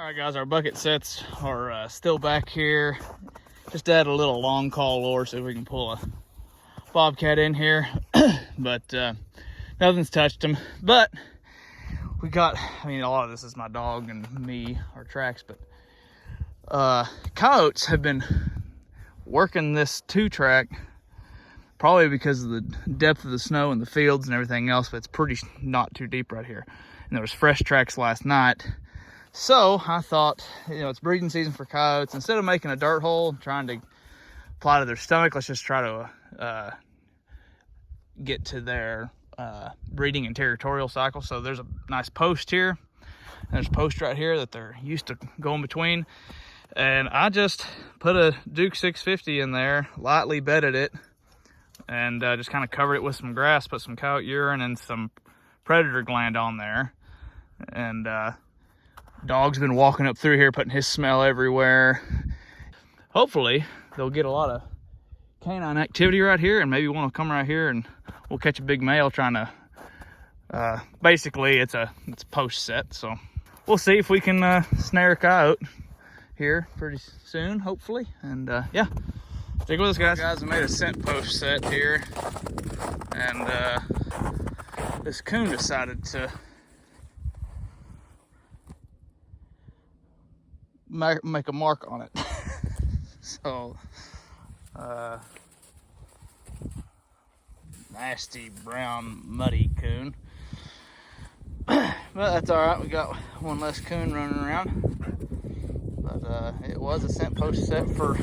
All right, guys, our bucket sets are still back here. Just add a little long call lure so we can pull a bobcat in here, but nothing's touched them. But we got, I mean, a lot of this is my dog and me, our tracks, but coyotes have been working this 2-track, probably because of the depth of the snow in the fields and everything else, but it's pretty not too deep right here. And there was fresh tracks last night. So I thought, you know, it's breeding season for coyotes. Instead of making a dirt hole, trying to apply to their stomach, let's just try to get to their breeding and territorial cycle. So there's a nice post here. And there's a post right here that they're used to going between. And I just put a Duke 650 in there, lightly bedded it, and just kind of covered it with some grass, put some coyote urine and some predator gland on there. And dog's been walking up through here, putting his smell everywhere. Hopefully they'll get a lot of canine activity right here, and maybe want to come right here and we'll catch a big male trying to, basically it's a post set. So we'll see if we can snare a coyote here pretty soon, hopefully. And yeah, stick with us, guys. I made a scent post set here, and this coon decided to make a mark on it. So nasty brown muddy coon. But that's all right, we got one less coon running around. But it was a scent post set for,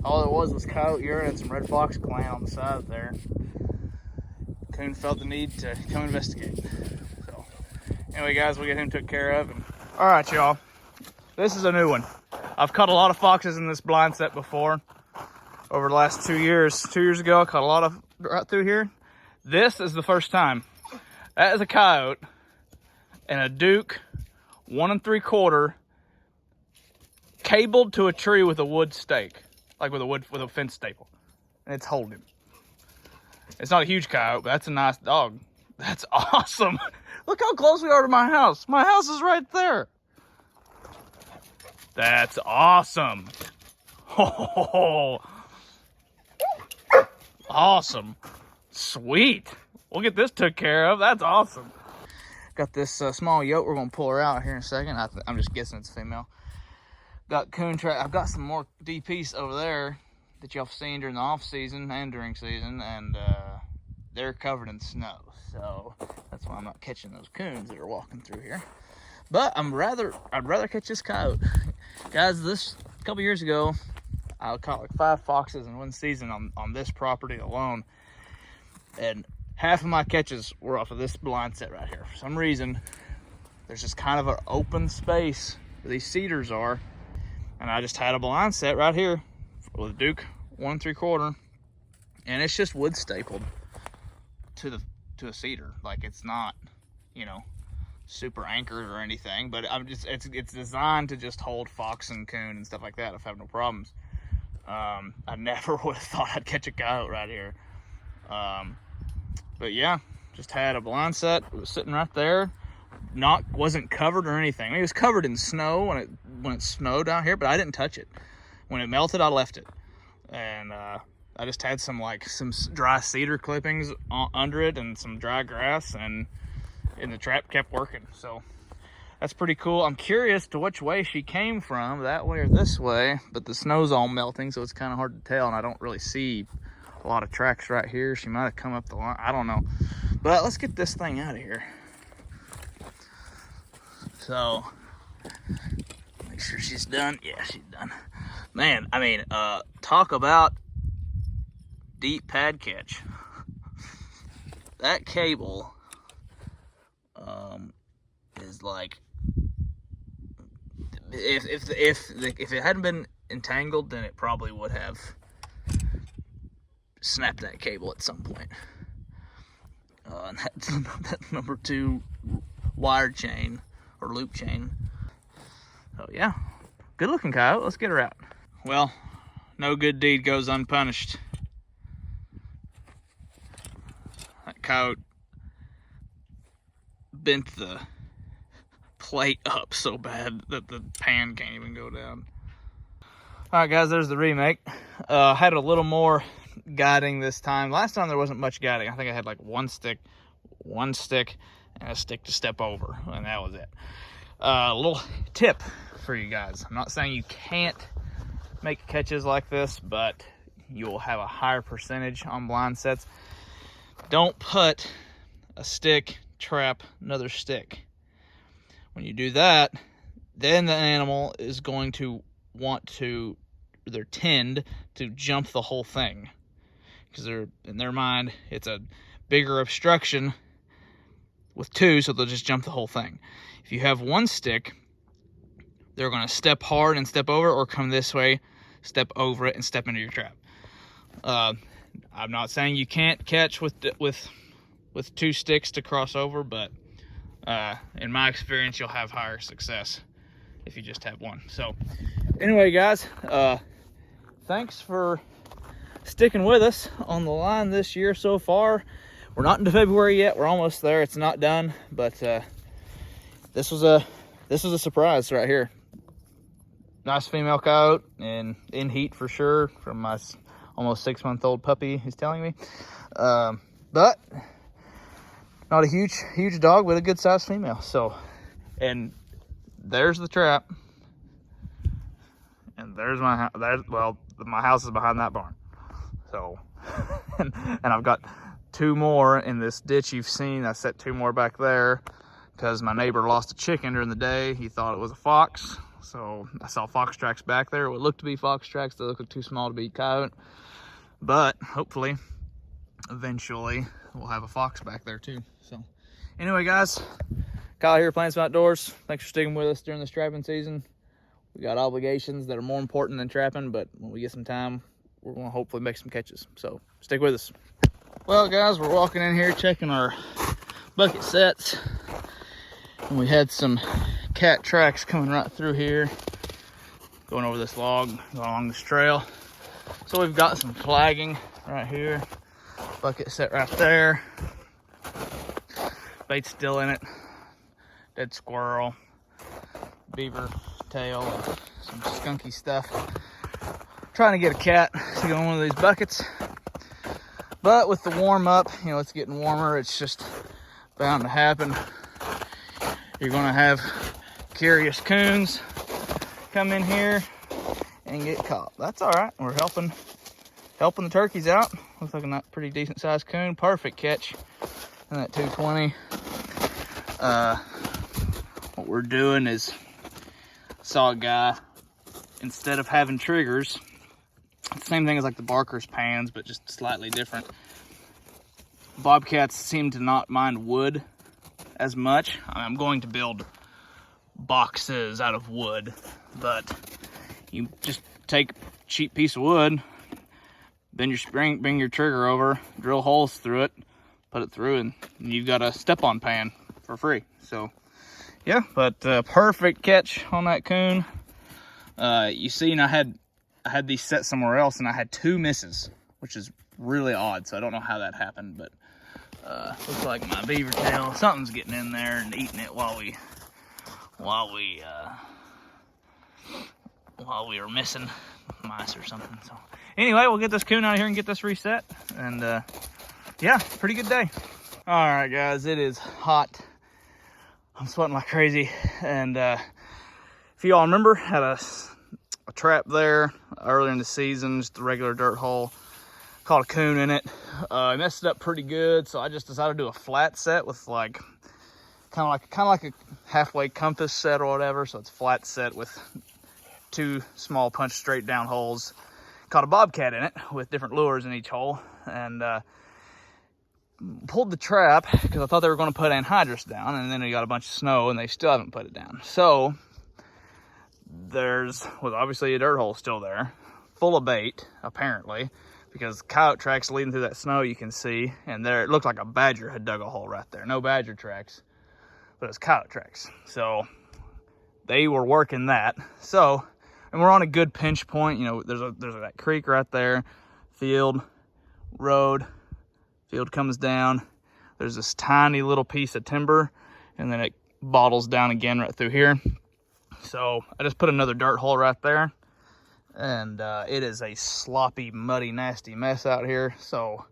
all it was coyote urine and some red fox gland on the side there. Coon felt the need to come investigate. So anyway, guys, we'll get him took care of. And all right, y'all, this is a new one. I've caught a lot of foxes in this blind set before over the last 2 years. 2 years ago, I caught a lot of right through here. This is the first time. That is a coyote and a Duke 1 3/4 cabled to a tree with a wood stake, like with a fence staple, and it's holding him. It's not a huge coyote, but that's a nice dog. That's awesome. Look how close we are to my house. My house is right there. That's awesome. Oh, awesome. Sweet. We'll get this took care of. That's awesome. Got this small yote. We're going to pull her out here in a second. I'm just guessing it's a female. Got coon track. I've got some more DPs over there that y'all have seen during the off season and during season, and they're covered in snow. So that's why I'm not catching those coons that are walking through here. But I'd rather catch this coyote. Guys, this a couple years ago, I caught like 5 foxes in one season on this property alone. And half of my catches were off of this blind set right here. For some reason, there's just kind of an open space where these cedars are. And I just had a blind set right here with a Duke 1 3/4. And it's just wood stapled to a cedar. Like, it's not, you know, super anchored or anything, but it's designed to just hold fox and coon and stuff like that. I've had no problems. I never would have thought I'd catch a coyote right here. But yeah, just had a blind set. It was sitting right there. Wasn't covered or anything. I mean, it was covered in snow when it snowed down here, but I didn't touch it. When it melted, I left it. And I just had some dry cedar clippings under it and some dry grass, and the trap kept working. So that's pretty cool. I'm curious to which way she came from, that way or this way, but the snow's all melting, so it's kind of hard to tell, and I don't really see a lot of tracks right here. She might have come up the line, I don't know. But let's get this thing out of here. So make sure she's done. Yeah, she's done. Man, I mean, talk about deep pad catch. That cable is like, if it hadn't been entangled, then it probably would have snapped that cable at some point. And that's number 2 wire chain or loop chain. So yeah, good looking coyote. Let's get her out. Well, no good deed goes unpunished. That coyote bent the plate up so bad that the pan can't even go down. All right, guys, there's the remake. I had a little more guiding this time. Last time there wasn't much guiding. I think I had like one stick, and a stick to step over, and that was it. A little tip for you guys. I'm not saying you can't make catches like this, but you'll have a higher percentage on blind sets. Don't put a stick, trap, another stick. When you do that, then the animal is going to want to, or tend to jump the whole thing, because they're, in their mind, it's a bigger obstruction with two, so they'll just jump the whole thing. If you have one stick, they're going to step hard and step over, or come this way, step over it and step into your trap. I'm not saying you can't catch with two sticks to cross over, but in my experience, you'll have higher success if you just have one. So anyway, guys, thanks for sticking with us on the line this year so far. We're not into February yet. We're almost there. It's not done, but this was a surprise right here. Nice female coyote and in heat for sure from my almost 6-month-old puppy, he's telling me. But not a huge dog, but a good sized female. So, and there's the trap, and there's my house. Well, my house is behind that barn. So, and I've got 2 more in this ditch you've seen. I set 2 more back there because my neighbor lost a chicken during the day. He thought it was a fox. So I saw fox tracks back there. What looked to be fox tracks, they look too small to be coyote. But hopefully, eventually, we'll have a fox back there too. So anyway, guys, Kyle here, Plainsmen Outdoors. Thanks for sticking with us during this trapping season. We got obligations that are more important than trapping, but when we get some time, we're gonna hopefully make some catches. So stick with us. Well, guys, we're walking in here checking our bucket sets, and we had some cat tracks coming right through here, going over this log, going along this trail. So we've got some flagging right here, bucket set right there, bait's still in it, dead squirrel, beaver tail, some skunky stuff. Trying to get a cat to go in one of these buckets, but with the warm up, you know, it's getting warmer, it's just bound to happen. You're gonna have curious coons come in here and get caught. That's all right. We're helping the turkeys out. Looks like a pretty decent sized coon. Perfect catch in that 220. What we're doing is, saw a guy, instead of having triggers, same thing as like the Barker's pans, but just slightly different. Bobcats seem to not mind wood as much. I'm going to build boxes out of wood, but you just take a cheap piece of wood, bend your spring, bring your trigger over, drill holes through it, put it through, and you've got a step-on pan for free. So yeah, but perfect catch on that coon. You see, and I had these set somewhere else, and I had 2 misses, which is really odd. So I don't know how that happened, but looks like my beaver tail, something's getting in there and eating it while we were missing mice or something. So anyway, we'll get this coon out of here and get this reset, and yeah, pretty good day. All right, guys, it is hot. I'm sweating like crazy, and if you all remember, had a trap there earlier in the season, just a regular dirt hole, caught a coon in it. I messed it up pretty good, so I just decided to do a flat set with like kind of like a halfway compass set or whatever. So it's flat set with 2 small punch straight down holes. Caught a bobcat in it with different lures in each hole, and pulled the trap because I thought they were going to put anhydrous down, and then we got a bunch of snow and they still haven't put it down. So was obviously a dirt hole still there, full of bait apparently, because coyote tracks leading through that snow you can see, and there it looked like a badger had dug a hole right there. No badger tracks, but it's coyote tracks. So they were working that. So, and we're on a good pinch point. You know, there's that creek right there, field, road, field comes down. There's this tiny little piece of timber, and then bottles down again right through here. So I just put another dirt hole right there, and it is a sloppy, muddy, nasty mess out here. So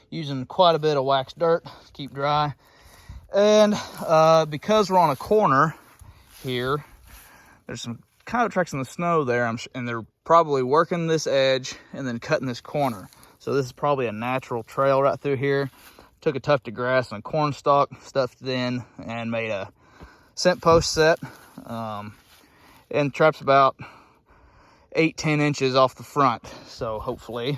using quite a bit of waxed dirt to keep dry. And because we're on a corner here, there's some coyote tracks in the snow there, and they're probably working this edge and then cutting this corner. So this is probably a natural trail right through here. Took a tuft of grass and a corn stalk, stuffed it in, and made a scent post set. And traps about 8-10 inches off the front. So hopefully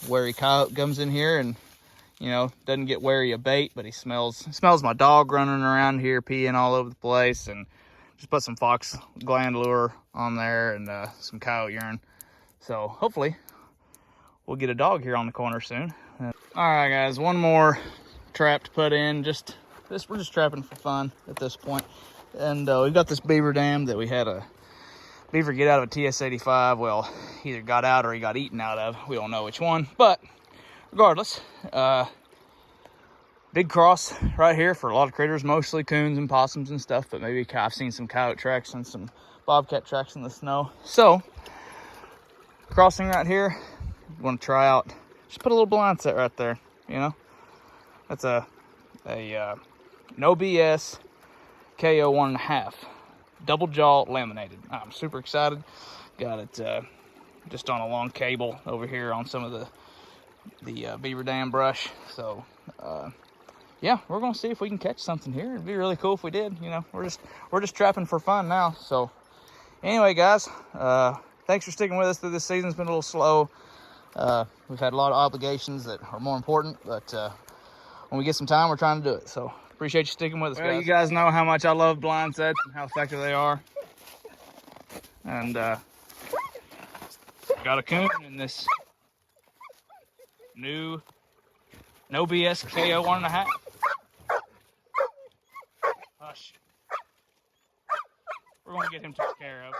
wary coyote comes in here and, you know, doesn't get wary of bait, but he smells my dog running around here peeing all over the place, and just put some fox gland lure on there and some coyote urine. So hopefully we'll get a dog here on the corner soon. All right, guys, one more trap to put in. We're just trapping for fun at this point. And we've got this beaver dam that we had a beaver get out of a TS-85. Well, either got out or he got eaten out of. We don't know which one, but regardless, big cross right here for a lot of critters, mostly coons and possums and stuff, but maybe I've seen some coyote tracks and some bobcat tracks in the snow. So crossing right here, want to try out, just put a little blind set right there, you know. That's a no BS KO 1.5 double jaw laminated. I'm super excited. Got it just on a long cable over here on some of the beaver dam brush. So yeah, we're gonna see if we can catch something here. It'd be really cool if we did. You know, we're just trapping for fun now. So anyway, guys, thanks for sticking with us through this season. It's been a little slow. We've had a lot of obligations that are more important, but when we get some time, we're trying to do it. So appreciate you sticking with us, guys. You guys know how much I love blind sets and how effective they are. And got a coon in this new no BS KO 1.5. Hush. We're gonna get him taken care of.